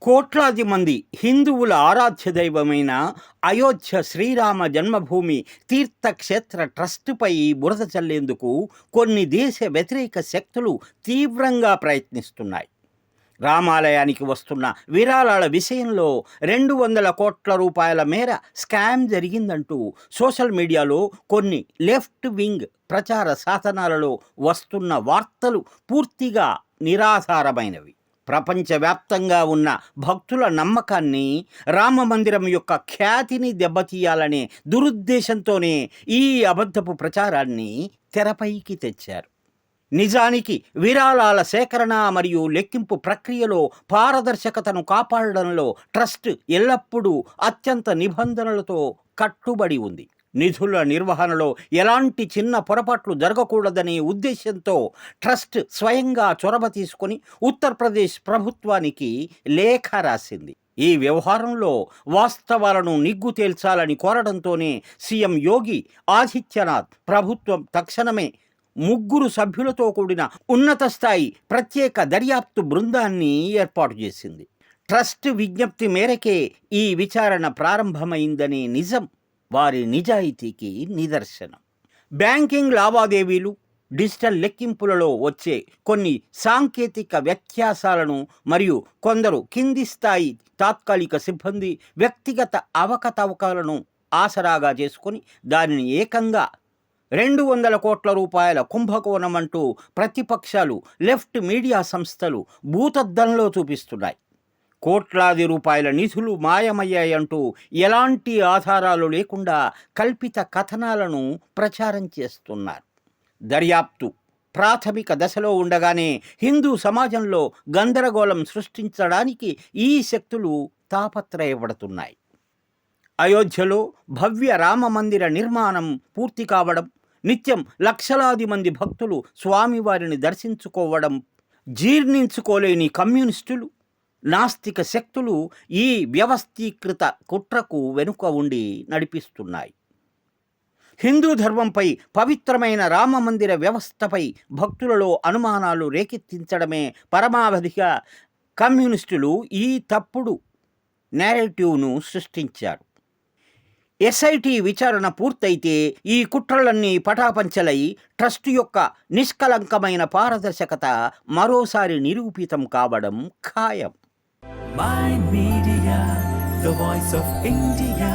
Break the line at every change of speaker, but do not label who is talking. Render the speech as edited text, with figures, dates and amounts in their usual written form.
కోట్లాది మంది హిందువుల ఆరాధ్య దైవమైన అయోధ్య శ్రీరామ జన్మభూమి తీర్థక్షేత్ర ట్రస్టుపై బురద చల్లేందుకు కొన్ని దేశ వ్యతిరేక శక్తులు తీవ్రంగా ప్రయత్నిస్తున్నాయి. రామాలయానికి వస్తున్న విరాళాల విషయంలో 200 కోట్ల రూపాయల మేర స్కామ్ జరిగిందంటూ సోషల్ మీడియాలో కొన్ని లెఫ్ట్ వింగ్ ప్రచార సాధనాలలో వస్తున్న వార్తలు పూర్తిగా నిరాధారమైనవి. ప్రపంచవ్యాప్తంగా ఉన్న భక్తుల నమ్మకాన్ని, రామమందిరం యొక్క ఖ్యాతిని దెబ్బతీయాలనే దురుద్దేశంతోనే ఈ అబద్ధపు ప్రచారాన్ని తెరపైకి తెచ్చారు. నిజానికి విరాళాల సేకరణ మరియు లెక్కింపు ప్రక్రియలో పారదర్శకతను కాపాడడంలో ట్రస్ట్ ఎల్లప్పుడూ అత్యంత నిబంధనలతో కట్టుబడి ఉంది. నిధుల నిర్వహణలో ఎలాంటి చిన్న పొరపాట్లు జరగకూడదనే ఉద్దేశంతో ట్రస్ట్ స్వయంగా చొరవ తీసుకొని ఉత్తరప్రదేశ్ ప్రభుత్వానికి లేఖ రాసింది. ఈ వ్యవహారంలో వాస్తవాలను నిగ్గు తేల్చాలని కోరడంతోనే సీఎం యోగి ఆదిత్యనాథ్ ప్రభుత్వం తక్షణమే 3 సభ్యులతో కూడిన ఉన్నత స్థాయి ప్రత్యేక దర్యాప్తు బృందాన్ని ఏర్పాటు చేసింది. ట్రస్ట్ విజ్ఞప్తి మేరకే ఈ విచారణ ప్రారంభమైందనే నిజం వారి నిజాయితీకి నిదర్శనం. బ్యాంకింగ్ లావాదేవీలు, డిజిటల్ లెక్కింపులలో వచ్చే కొన్ని సాంకేతిక వ్యత్యాసాలను మరియు కొందరు కింది స్థాయి తాత్కాలిక సిబ్బంది వ్యక్తిగత అవకతవకలను ఆసరాగా చేసుకొని దానిని ఏకంగా 200 కోట్ల రూపాయల కుంభకోణం అంటూ ప్రతిపక్షాలు, లెఫ్ట్ మీడియా సంస్థలు భూతద్దంలో చూపిస్తున్నాయి. కోట్లాది రూపాయల నిధులు మాయమయ్యాయంటూ ఎలాంటి ఆధారాలు లేకుండా కల్పిత కథనాలను ప్రచారం చేస్తున్నారు. దర్యాప్తు ప్రాథమిక దశలో ఉండగానే హిందూ సమాజంలో గందరగోళం సృష్టించడానికి ఈ శక్తులు తాపత్రయపడుతున్నాయి. అయోధ్యలో భవ్య రామ మందిర నిర్మాణం పూర్తి కావడం, నిత్యం లక్షలాది మంది భక్తులు స్వామివారిని దర్శించుకోవడం జీర్ణించుకోలేని కమ్యూనిస్టులు, నాస్తిక శక్తులు ఈ వ్యవస్థీకృత కుట్రకు వెనుక ఉండి నడిపిస్తున్నాయి. హిందూ ధర్మంపై, పవిత్రమైన రామమందిర వ్యవస్థపై భక్తులలో అనుమానాలు రేకెత్తించడమే పరమావధిగా కమ్యూనిస్టులు ఈ తప్పుడు నేరేటివ్ను సృష్టించారు. ఎస్ఐటి విచారణ పూర్తయితే ఈ కుట్రలన్నీ పటాపంచలై ట్రస్ట్ యొక్క నిష్కలంకమైన పారదర్శకత మరోసారి నిరూపితం కావడం ఖాయం.
Mind Media, the voice of India.